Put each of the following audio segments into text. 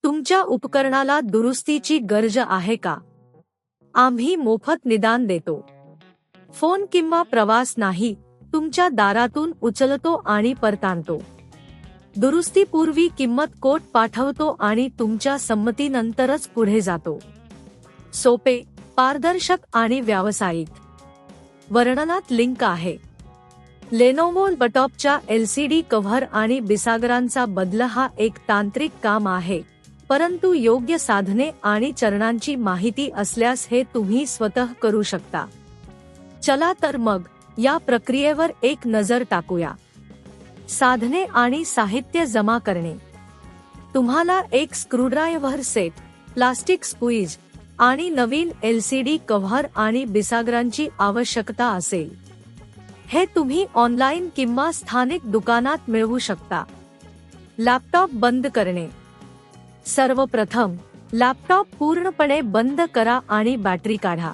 तुमच्या उपकरणाला दुरुस्तीची गरज आहे का? आम्ही मोफत निदान देतो. फोन किंवा प्रवास नाही, तुमच्या दारातून उचलतो आणि परतानतो. दुरुस्तीपूर्वी किंमत कोट पाठवतो आणि तुमच्या संमतीनंतरच पुढे जातो. सोपे, पारदर्शक आणि व्यावसायिक. वर्णनात लिंक आहे. लेनोवो बटॉपच्या LCD कव्हर आणि बिसागरांचा बदल हा एक तांत्रिक काम आहे, परंतु योग्य साधने आणि चरणांची माहिती असल्यास हे तुम्ही स्वतः करू शकता. चला तर मग या प्रक्रियेवर एक नजर टाकूया. साधने आणि साहित्य जमा करणे. तुम्हाला एक स्क्रूड्रायव्हर सेट, प्लास्टिक स्क्वीज आणि नवीन LCD कव्हर आणि बिसागरांची आवश्यकता असेल. हे तुम्ही ऑनलाईन किंवा स्थानिक दुकानात मिळवू शकता. लॅपटॉप बंद करणे. सर्वप्रथम लॅपटॉप पूर्णपणे बंद करा आणि बॅटरी काढा.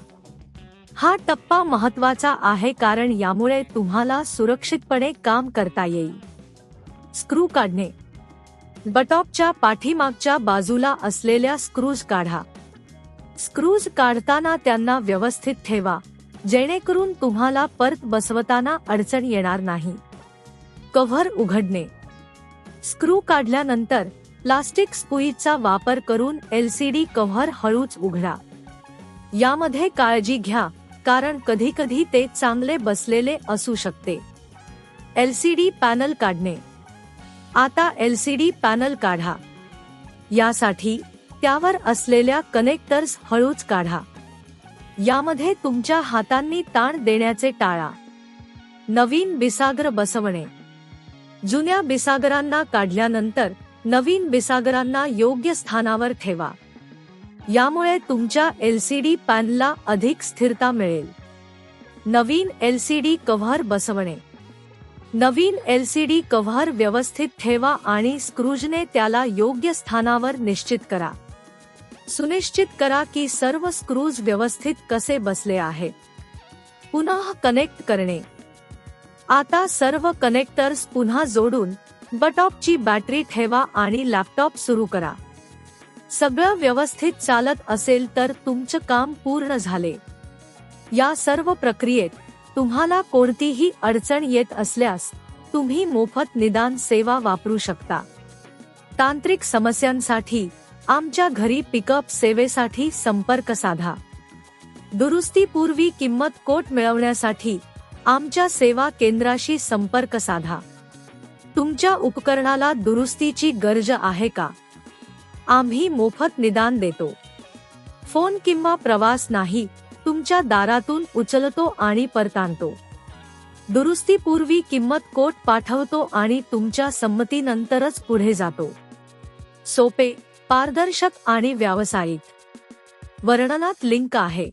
हा टप्पा महत्त्वाचा आहे कारण यामुळे तुम्हाला सुरक्षितपणे काम करता येईल. स्क्रू काढणे. बटॉपच्या पाठीमागच्या बाजूला असलेल्या स्क्रूज काढा. स्क्रूज काढताना त्यांना व्यवस्थित ठेवा, जेणेकरून तुम्हाला परत बसवताना अडचण येणार नाही. कव्हर उघडणे. स्क्रू काढल्यानंतर प्लास्टिक स्क्वीजचा वापर करून LCD कव्हर हळूच उघडा. यामध्ये काळजी घ्या, कारण कधीकधी ते चांगले बसलेले असू शकते. LCD पॅनल काढणे. आता LCD पॅनल काढा. यासाठी त्यावर असलेल्या कनेक्टर्स हळूच काढा. यामध्ये तुमच्या हातांनी ताण देण्याचे टाळा. नवीन बिसागर बसवणे. जुन्या बिसागरांना काढल्यानंतर नवीन बिसागरांना योग्य स्थानावर ठेवा. यामुळे तुमच्या LCD पॅनलला अधिक स्थिरता मिळेल. नवीन LCD कव्हर बसवणे. नवीन LCD कव्हर व्यवस्थित ठेवा आणि स्क्रूजने त्याला योग्य स्थानावर निश्चित करा. सुनिश्चित करा की सर्व स्क्रूज व्यवस्थित कसे बसले आहेत. पुन्हा कनेक्ट करणे. आता सर्व कनेक्टर्स पुन्हा जोडून बटॉपची बॅटरी ठेवा आणि लॅपटॉप सुरू करा. सगळं व्यवस्थित चालत असेल तर तुमचं काम पूर्ण झाले. या सर्व प्रक्रियेत तुम्हाला कोणतीही अडचण येत असल्यास तुम्ही मोफत निदान सेवा वापरू शकता. तांत्रिक समस्यांसाठी आमच्या घरी पिकअप सेवेसाठी संपर्क साधा. दुरुस्तीपूर्वी किंमत कोट मिळवण्यासाठी आमच्या सेवा केंद्राशी संपर्क साधा. तुमच्या उपकरणाला दुरुस्तीची गरज आहे का? आम्ही मोफत निदान देतो. फोन किंवा प्रवास नाही, तुमच्या दारातून उचलतो आणि परतानतो. दुरुस्तीपूर्वी किंमत कोट पाठवतो आणि तुमच्या संमतीनंतरच पुढे जातो. सोपे, पारदर्शक आणि व्यावसायिक. वर्णनात लिंक आहे.